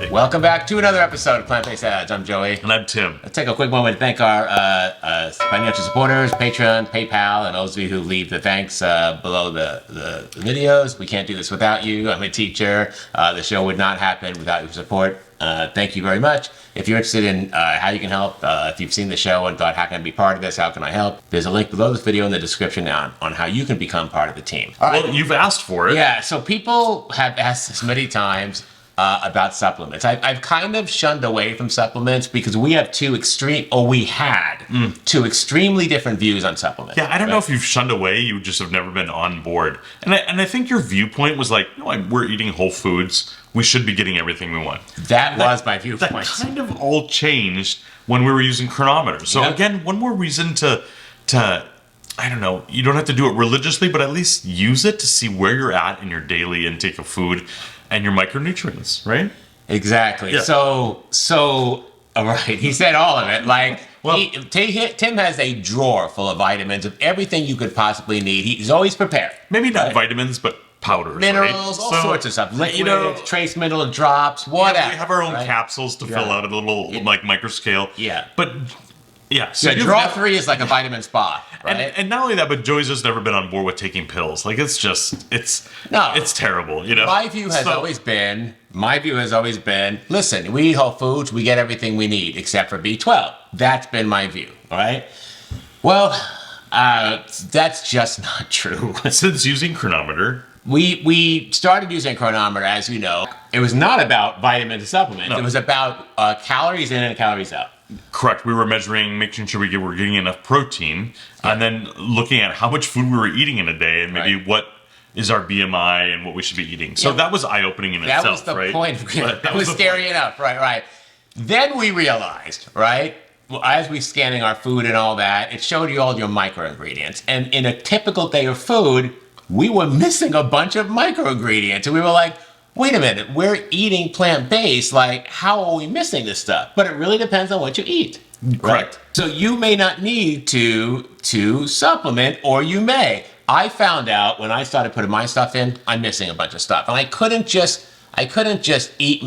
Joey. Welcome back to another episode of Plant-Based Ads. I'm Joey. And I'm Tim. Let's take a quick moment to thank our financial supporters, Patreon, PayPal, and those of you who leave the thanks below the videos. We can't do this without you. I'm a teacher. The show would not happen without your support. Thank you very much. If you're interested in how you can help, if you've seen the show and thought, how can I be part of this? How can I help? There's a link below this video in the description on how you can become part of the team. All right. Well, you've asked for it. Yeah, so people have asked us many times about supplements. I've kind of shunned away from supplements because we have two extremely different views on supplements. Yeah, I don't know if you've shunned away, you just have never been on board. And I think your viewpoint was like, no, we're eating whole foods. We should be getting everything we want. That was my viewpoint. That kind of all changed when we were using Cronometer. So again, one more reason to I don't know, you don't have to do it religiously, but at least use it to see where you're at in your daily intake of food and your micronutrients, right? Exactly. Yeah. So, all right, he said all of it. Like, Tim has a drawer full of vitamins of everything you could possibly need. He's always prepared. Maybe not vitamins, but powders, minerals, right? all sorts of stuff. Liquids, trace mineral drops, whatever. We have our own capsules to fill out at a little, like, micro scale. Yeah. But, yeah. So draw 3 is like a vitamin spa, right? And not only that, but Joey's just never been on board with taking pills. Like, it's terrible, you know? My view has always been, listen, we eat whole foods, we get everything we need, except for B12. That's been my view, all right? Well, that's just not true. Since using Cronometer, we started using Cronometer, as you know. It was not about vitamins and supplements. No. It was about calories in and calories out. Correct. We were measuring, making sure we were getting enough protein, and then looking at how much food we were eating in a day, and maybe what is our BMI and what we should be eating. So that was eye-opening in itself, That was the right? point. That was scary enough, right. Then we realized, right, as we scanning our food and all that, it showed you all your micro-ingredients. And in a typical day of food, we were missing a bunch of micro-ingredients. And we were like, wait a minute, we're eating plant-based, like, how are we missing this stuff? But it really depends on what you eat. Correct. Right? So you may not need to supplement, or you may. I found out when I started putting my stuff in, I'm missing a bunch of stuff. And I couldn't just eat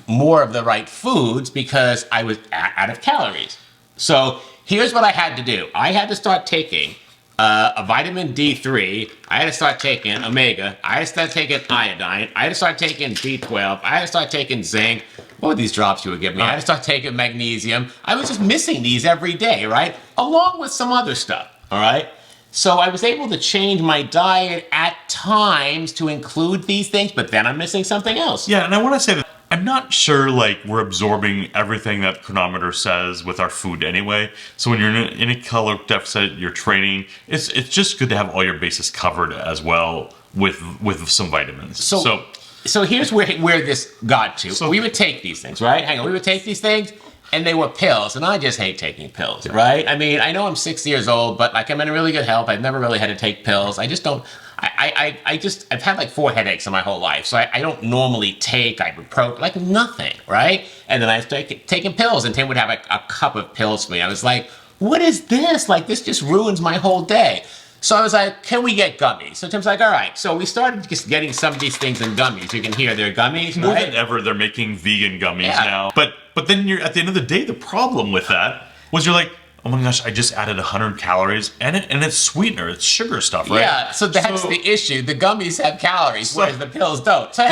more of the right foods because I was out of calories. So here's what I had to do. I had to start taking a vitamin D3, I had to start taking omega, I had to start taking iodine, I had to start taking B12, I had to start taking zinc. What were these drops you would give me? I had to start taking magnesium. I was just missing these every day, right? Along with some other stuff, all right? So I was able to change my diet at times to include these things, but then I'm missing something else. Yeah, and I want to say that I'm not sure, like, we're absorbing everything that Cronometer says with our food anyway. So when you're in a caloric deficit, you're training, it's just good to have all your bases covered as well with some vitamins. So here's where this got to. So we would take these things, right? Hang on, we would take these things, and they were pills, and I just hate taking pills, right? I mean, I know I'm 60 years old, but like I'm in really good health. I've never really had to take pills. I just don't. I've had like 4 headaches in my whole life, so I don't normally take ibuprofen, like nothing, right? And then I started taking pills, and Tim would have a cup of pills for me. I was like, what is this? Like, this just ruins my whole day. So I was like, can we get gummies? So Tim's like, all right. So we started just getting some of these things in gummies. You can hear they're gummies, More right? than ever, they're making vegan gummies now. But then you're at the end of the day, the problem with that was you're like, oh my gosh, I just added 100 calories, and it's sweetener, it's sugar stuff, right? Yeah, so that's the issue. The gummies have calories, whereas the pills don't. So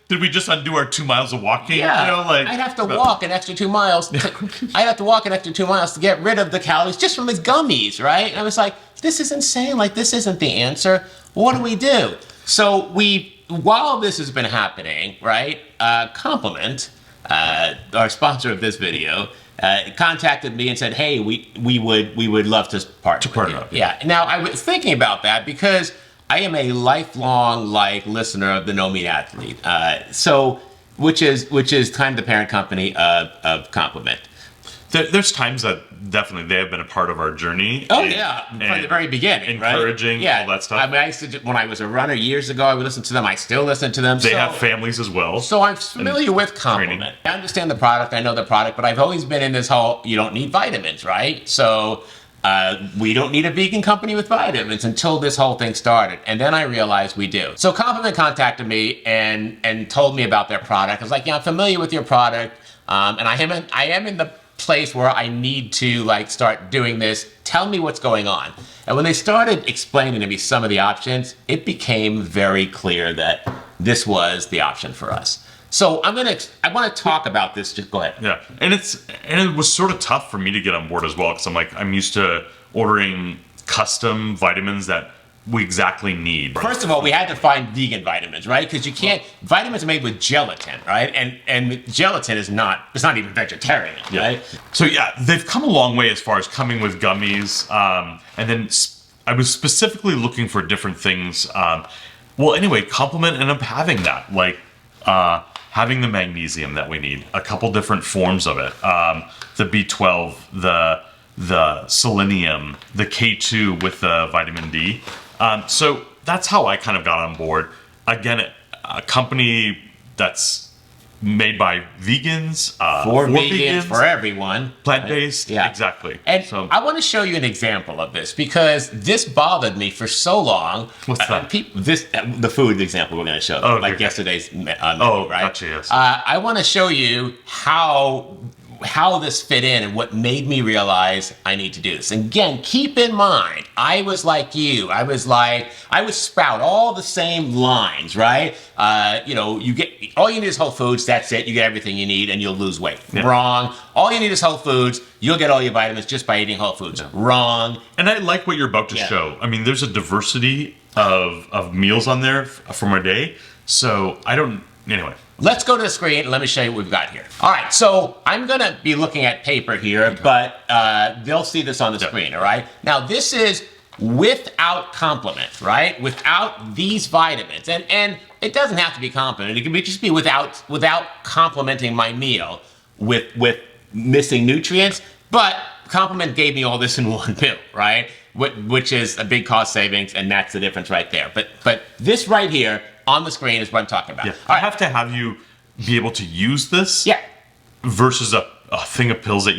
did we just undo our 2 miles of walking? Yeah, you know, like, I'd have to walk an extra 2 miles. I'd have to walk an extra 2 miles to get rid of the calories just from the gummies, right? And I was like, this is insane. Like, this isn't the answer. What do? So while this has been happening, right? Compliment, our sponsor of this video, contacted me and said, hey, we would love to partner up. Yeah. Now I was thinking about that because I am a lifelong listener of the No Meat Athlete. Which is kind of the parent company of Compliment. There's times that definitely they have been a part of our journey. Oh yeah, from the very beginning, encouraging, right? all that stuff. I mean, when I was a runner years ago, I would listen to them. I still listen to them. They have families as well. So I'm familiar with Compliment. I understand the product. I know the product, but I've always been in this whole, you don't need vitamins, right? So We don't need a vegan company with vitamins until this whole thing started. And then I realized we do. So Compliment contacted me and told me about their product. I was like, yeah, I'm familiar with your product. And I am in the place where I need to like start doing this. Tell me what's going on. And when they started explaining to me some of the options, it became very clear that this was the option for us. So I want to talk about this. Just go ahead. Yeah, and it was sort of tough for me to get on board as well because I'm used to ordering custom vitamins that we exactly need. First of all, we had to find vegan vitamins, right? Because you can't. Vitamins are made with gelatin, right? And gelatin is not. It's not even vegetarian, right? So yeah, they've come a long way as far as coming with gummies, and then I was specifically looking for different things. Well, anyway, Compliment ended up having that, like. Having the magnesium that we need, a couple different forms of it, the B12, the selenium, the K2 with the vitamin D. So that's how I kind of got on board. Again, a company that's made by vegans, for vegans, for everyone, plant-based, yeah, exactly. And so, I want to show you an example of this because this bothered me for so long. What's that? The food example we're going to show, like yesterday's menu, right? Gotcha, yes. I want to show you how this fit in and what made me realize I need to do this. And again, keep in mind, I was like you. I would sprout all the same lines, right? You get all you need is Whole Foods. That's it. You get everything you need, and you'll lose weight. Yeah. Wrong. All you need is Whole Foods. You'll get all your vitamins just by eating Whole Foods. Yeah. Wrong. And I like what you're about to show. I mean, there's a diversity of meals on there from our day. So anyway. Let's go to the screen and let me show you what we've got here. All right, so I'm gonna be looking at paper here, but they'll see this on the screen, all right? Now this is without complement, right? Without these vitamins, and it doesn't have to be complement. It can just be without complementing my meal with missing nutrients, but Complement gave me all this in one pill, right? Which is a big cost savings, and that's the difference right there. But this right here on the screen is what I'm talking about. Yeah. I have to have you be able to use this. Yeah. Versus a thing of pills that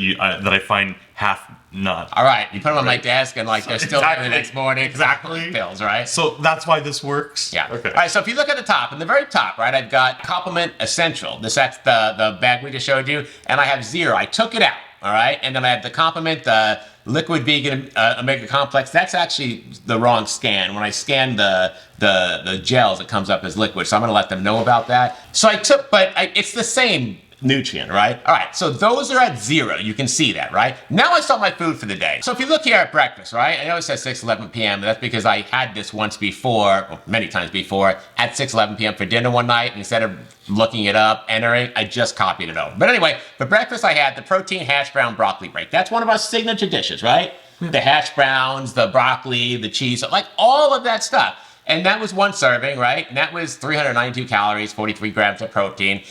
I find half not. All right, you put them on my desk and like they're still exactly. the next morning. Exactly. Pills, right? So that's why this works. Yeah. Okay. All right. So if you look at the top, in the very top, right, I've got Compliment Essential. That's the bag we just showed you, and I have zero. I took it out. All right, and then I have the Compliment Liquid Vegan Omega Complex. That's actually the wrong scan. When I scan the gels, it comes up as liquid. So I'm going to let them know about that. So it's the same nutrient, right? All right, so those are at zero. You can see that, right? Now I start my food for the day. So if you look here at breakfast, right? I know it says 6:11 p.m. That's because I had this once before, or many times before, at 6:11 p.m. for dinner one night. And instead of looking it up, entering, I just copied it over. But anyway, for breakfast I had the protein hash brown broccoli break. That's one of our signature dishes, right? The hash browns, the broccoli, the cheese, like all of that stuff. And that was one serving, right? And that was 392 calories, 43 grams of protein.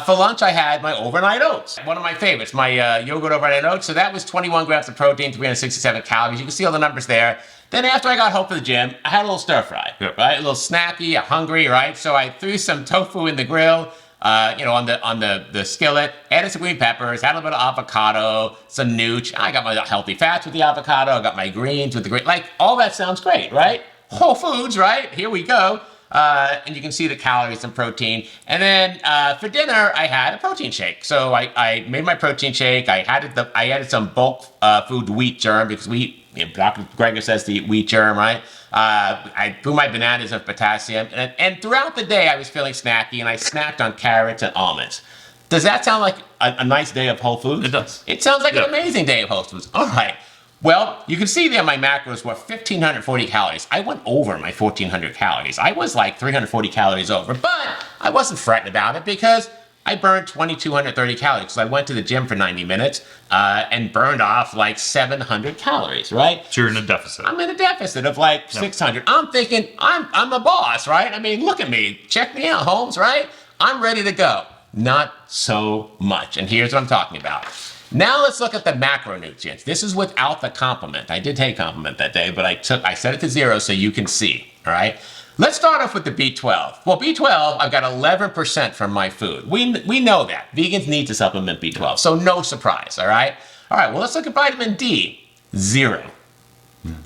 For lunch, I had my overnight oats. One of my favorites, my yogurt overnight oats. So that was 21 grams of protein, 367 calories. You can see all the numbers there. Then after I got home from the gym, I had a little stir fry, right? A little snacky, hungry, right? So I threw some tofu in the grill, on the skillet, added some green peppers, had a little bit of avocado, some nooch. I got my healthy fats with the avocado. I got my greens with the green. Like, all that sounds great, right? Whole Foods, right? Here we go. And you can see the calories and protein. And then for dinner, I had a protein shake. So I made my protein shake. I added some bulk food wheat germ because Dr. Greger says to eat wheat germ, right? I threw my bananas of potassium. And throughout the day, I was feeling snacky, and I snacked on carrots and almonds. Does that sound like a nice day of Whole Foods? It does. It sounds like an amazing day of Whole Foods. All right. Well, you can see there my macros were 1,540 calories. I went over my 1,400 calories. I was like 340 calories over, but I wasn't fretting about it because I burned 2,230 calories. So I went to the gym for 90 minutes and burned off like 700 calories, right? So you're in a deficit. I'm in a deficit of like 600. I'm thinking, I'm a boss, right? I mean, look at me. Check me out, Holmes, right? I'm ready to go. Not so much. And here's what I'm talking about. Now let's look at the macronutrients. This is without the complement. I did take complement that day, but I set it to zero so you can see, all right? Let's start off with the B12. Well, B12, I've got 11% from my food. We know that. Vegans need to supplement B12, so no surprise, all right? All right, well, let's look at vitamin D. Zero.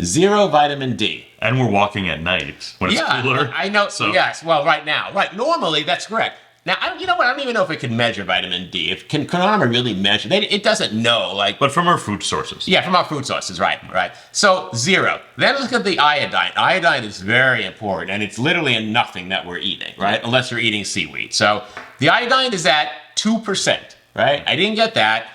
0 vitamin D. And we're walking at night when it's cooler. I know. So. Yes, well, right now. Right, normally, that's correct. Now, you know what? I don't even know if it can measure vitamin D. Can Cronometer really measure? It doesn't know. But from our food sources. Yeah, from our food sources, right. So 0. Then look at the iodine. Iodine is very important, and it's literally in nothing that we're eating, right? Unless you're eating seaweed. So the iodine is at 2%, right? I didn't get that.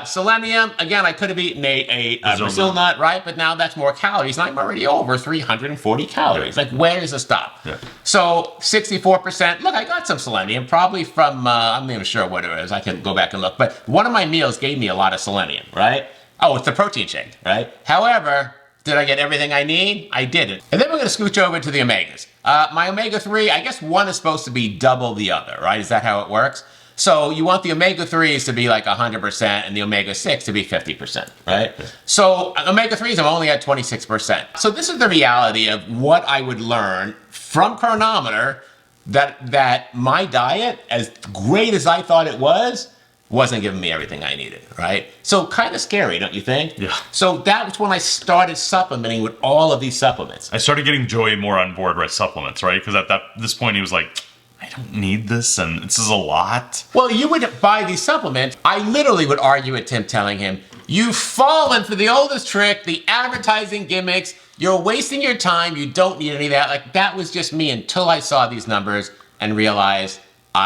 Selenium, again, I could have eaten a Brazil nut, right? But now that's more calories, and I'm already over 340 calories. Like, where does it stop? Yeah. So 64%. Look, I got some selenium, probably from, I'm not even sure what it is. I can go back and look. But one of my meals gave me a lot of selenium, right? Oh, it's the protein shake, right? However, did I get everything I need? I didn't. And then we're going to scooch over to the omegas. My omega-3, I guess one is supposed to be double the other, right? Is that how it works? So you want the omega-3s to be like 100% and the omega-6 to be 50%, right? Yeah. So omega-3s, I'm only at 26%. So this is the reality of what I would learn from Cronometer, that my diet, as great as I thought it was, wasn't giving me everything I needed, right? So kind of scary, don't you think? Yeah. So that was when I started supplementing with all of these supplements. I started getting Joey more on board with supplements, right? Because at this point he was like, I don't need this, and this is a lot. Well, you would buy these supplements. I literally would argue with Tim, telling him, you've fallen for the oldest trick, the advertising gimmicks. You're wasting your time. You don't need any of that. Like, that was just me until I saw these numbers and realized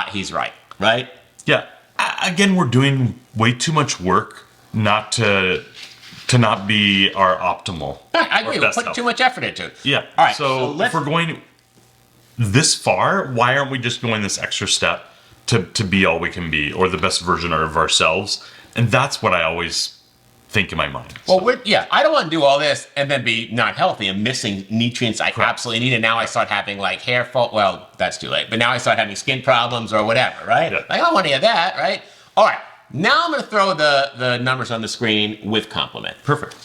he's right, right? Yeah. Again, we're doing way too much work not to not be our optimal. I agree. We're putting too much effort into it. Yeah. All right. So if we're going this far, why aren't we just going this extra step to be all we can be, or the best version of ourselves? And that's what I always think in my mind. Well, I don't want to do all this and then be not healthy and missing nutrients I absolutely need. And now I start having like hair fall. Well, that's too late. But now I start having skin problems or whatever, right? Yeah. Like, I don't want any of that, right? All right. Now I'm going to throw the numbers on the screen with complement. Perfect.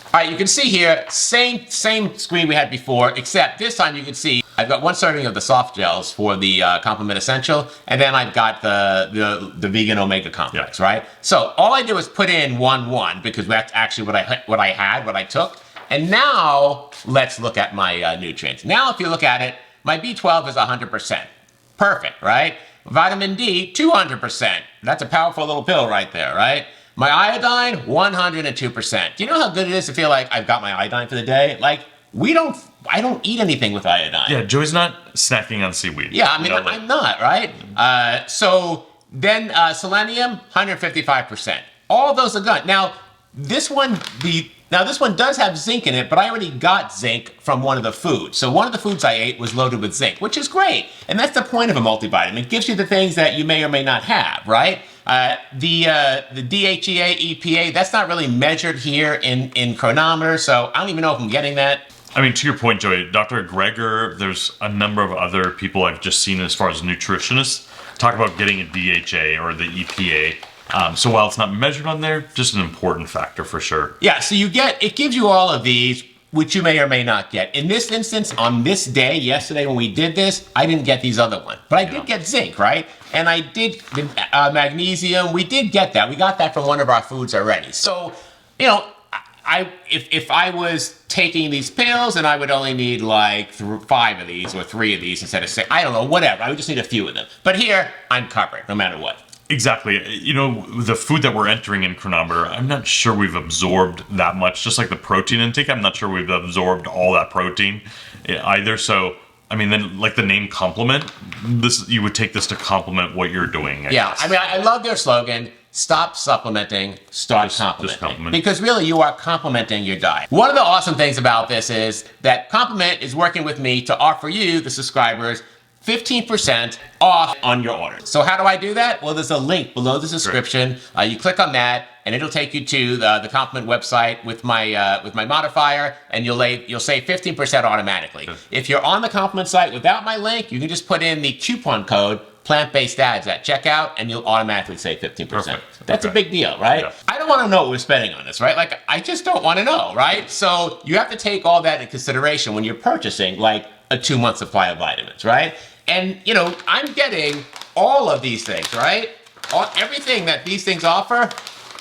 All right, you can see here, same screen we had before, except this time you can see I've got 1 serving of the soft gels for the Complement Essential, and then I've got the vegan omega complex, right? So all I did was put in 1 because that's actually what I took. And now let's look at my nutrients. Now if you look at it, my B12 is 100%. Perfect, right? Vitamin D, 200%. That's a powerful little pill right there, right? My iodine, 102%. Do you know how good it is to feel like I've got my iodine for the day? Like, I don't eat anything with iodine. Yeah, Joey's not snacking on seaweed. Yeah, I mean, I'm not, right? So then selenium, 155%. All those are good. Now, this one does have zinc in it, but I already got zinc from one of the foods. So one of the foods I ate was loaded with zinc, which is great. And that's the point of a multivitamin. It gives you the things that you may or may not have, right? The DHEA, EPA, that's not really measured here in Cronometer, so I don't even know if I'm getting that. I mean, to your point, Joey, Dr. Greger, there's a number of other people I've just seen as far as nutritionists talk about getting a DHA or the EPA. So while it's not measured on there, just an important factor for sure. Yeah, so it gives you all of these, which you may or may not get. In this instance, on this day, yesterday when we did this, I didn't get these other ones. But I did get zinc, right? And I did magnesium. We did get that. We got that from one of our foods already. So, you know, if I was taking these pills and I would only need like 5 of these or 3 of these instead of 6, I don't know, whatever. I would just need a few of them. But here, I'm covered no matter what. Exactly. You know, the food that we're entering in Cronometer, I'm not sure we've absorbed that much. Just like the protein intake, I'm not sure we've absorbed all that protein either. So, I mean, then like the name complement, you would take this to complement what you're doing. I guess. I mean, I love their slogan. Stop supplementing, start complementing. Because really, you are complementing your diet. One of the awesome things about this is that Complement is working with me to offer you, the subscribers, 15% off on your order. So how do I do that? Well, there's a link below the description. You click on that, and it'll take you to the Complement website with my modifier, and you'll save 15% automatically. Good. If you're on the Complement site without my link, you can just put in the coupon code plant-based ads at checkout, and you'll automatically save 15%. Perfect. That's a big deal, right? Yeah. I don't want to know what we're spending on this, right? Like, I just don't want to know, right? So you have to take all that in consideration when you're purchasing, like, a 2-month supply of vitamins, right? And, you know, I'm getting all of these things, right? Everything that these things offer,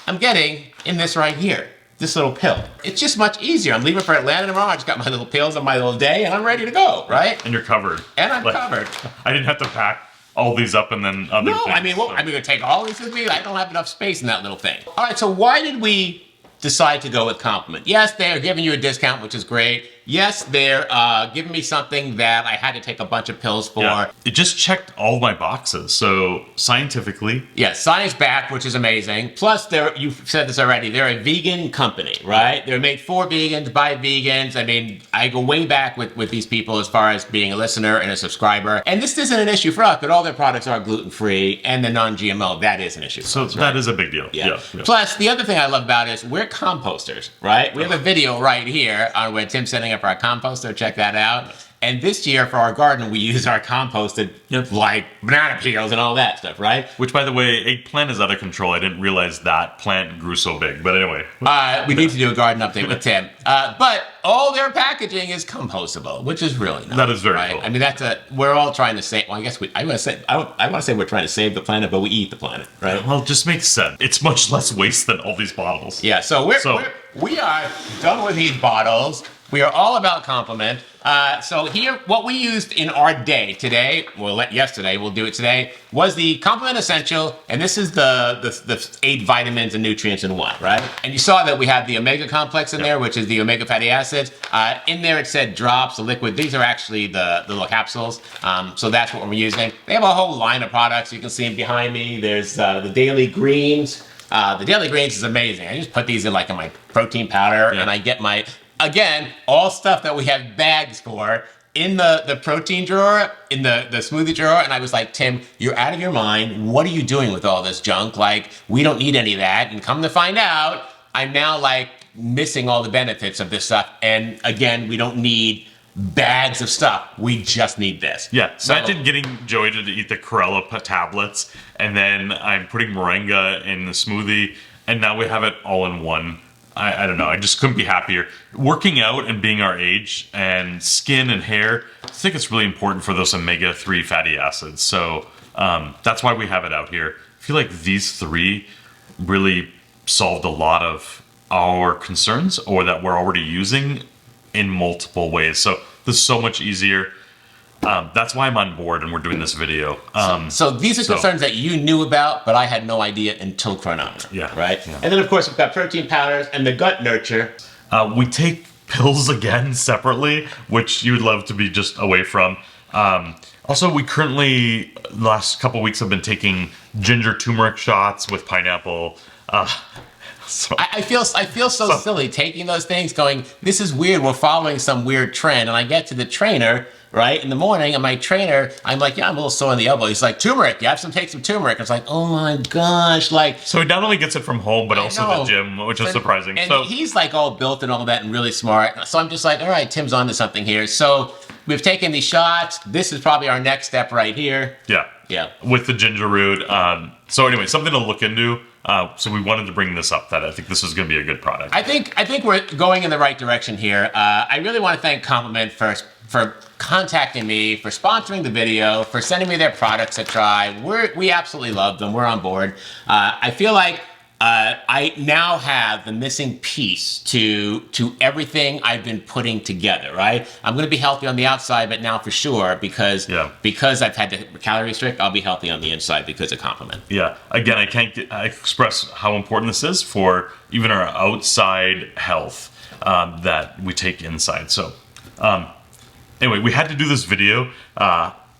I'm getting in this right here. this little pill. It's just much easier. I'm leaving for Atlanta tomorrow. I just got my little pills on my little day, and I'm ready to go, right? And you're covered. And I'm covered. I didn't have to pack all these up and then other things. I mean, what, I'm going to take all these with me? I don't have enough space in that little thing. All right, so why did we decide to go with Compliment? Yes, they're giving you a discount, which is great. Yes, they're giving me something that I had to take a bunch of pills for. Yeah. It just checked all my boxes. So scientifically. Yeah, science backed, which is amazing. Plus, you've said this already, they're a vegan company, right? They're made for vegans, by vegans. I mean, I go way back with these people as far as being a listener and a subscriber. And this isn't an issue for us, but all their products are gluten-free and the non-GMO. That is an issue for So us, that is a big deal. yeah. Plus, the other thing I love about it is we're composters, right? We have a video right here on where Tim's setting up our composter. Check that out. And this year for our garden, we use our composted, like banana peels and all that stuff, right? Which, by the way, eggplant is out of control. I didn't realize that plant grew so big. But anyway. We need to do a garden update with Tim. But all their packaging is compostable, which is really nice. That is very right? cool. I mean, we're all trying to save. Well, I guess I want to say we're trying to save the planet, but we eat the planet, right? Well, it just makes sense. It's much less waste than all these bottles. Yeah. So we are done with these bottles. We are all about Compliment. So here, what we used in our day today, yesterday, we'll do it today, was the Compliment Essential, and this is the 8 vitamins and nutrients in one, right? And you saw that we have the omega complex in there, which is the omega fatty acids. In there it said drops, the liquid. These are actually the little capsules. So that's what we're using. They have a whole line of products. You can see them behind me. There's the Daily Greens. The Daily Greens is amazing. I just put these in my protein powder, and I get my... Again, all stuff that we have bags for in the protein drawer, in the smoothie drawer. And I was like, Tim, you're out of your mind. What are you doing with all this junk? Like, we don't need any of that. And come to find out, I'm now missing all the benefits of this stuff. And again, we don't need bags of stuff. We just need this. Yeah. So imagine getting Joey to eat the Corella tablets, and then I'm putting moringa in the smoothie, and now we have it all in one. I don't know. I just couldn't be happier. Working out and being our age and skin and hair, I think it's really important for those omega-3 fatty acids. So that's why we have it out here. I feel like these 3 really solved a lot of our concerns, or that we're already using, in multiple ways. So this is so much easier. That's why I'm on board and we're doing this video. So these are concerns that you knew about, but I had no idea until Cronometer. Yeah. Right? Yeah. And then, of course, we've got protein powders and the gut nurture. We take pills again separately, which you would love to be just away from. Also, we currently, the last couple weeks, have been taking ginger turmeric shots with pineapple. So I feel so silly taking those things, going, this is weird, we're following some weird trend. And I get to the trainer, right, in the morning, and my trainer, I'm like, yeah, I'm a little sore in the elbow. He's like, turmeric, take some turmeric. It's like, oh my gosh, So he not only gets it from home, but also the gym, which is surprising. And so he's all built and all that and really smart. So I'm just like, all right, Tim's onto something here. So we've taken these shots. This is probably our next step right here. Yeah. Yeah. With the ginger root. So anyway, something to look into. So we wanted to bring this up, that I think this is going to be a good product. I think we're going in the right direction here. I really want to thank Compliment for contacting me, for sponsoring the video, for sending me their products to try. We absolutely love them. We're on board. I feel like I now have the missing piece to everything I've been putting together, right? I'm going to be healthy on the outside, but now for sure, because I've had to calorie restrict, I'll be healthy on the inside because of Compliment. Yeah. Again, I can't express how important this is for even our outside health that we take inside. So anyway, we had to do this video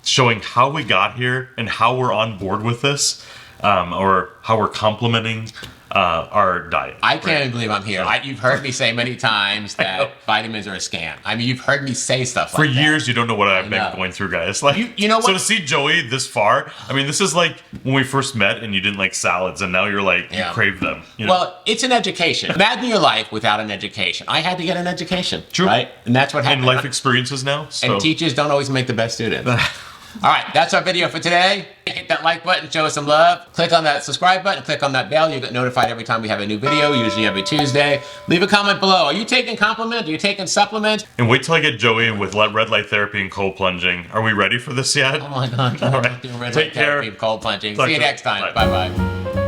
showing how we got here and how we're on board with this, or how we're complementing our diet. I can't even believe I'm here. You've heard me say many times that vitamins are a scam. I mean, you've heard me say stuff like that. For years, you don't know what I've been going through, guys. You know what? So to see Joey this far, I mean, this is like when we first met and you didn't like salads, and now you're like, you crave them. You know? Well, it's an education. Imagine your life without an education. I had to get an education, True. Right? And that's what happened. And life experiences now. So. And teachers don't always make the best students. All right, that's our video for today. Hit that like button, show us some love. Click on that subscribe button, click on that bell. You get notified every time we have a new video, usually every Tuesday. Leave a comment below. Are you taking Compliment? Are you taking supplement? And wait till I get Joey with red light therapy and cold plunging. Are we ready for this yet? Oh my God. All right. Doing red Take light care. therapy and cold plunging. Talk See you to you. next time. Bye. Bye-bye.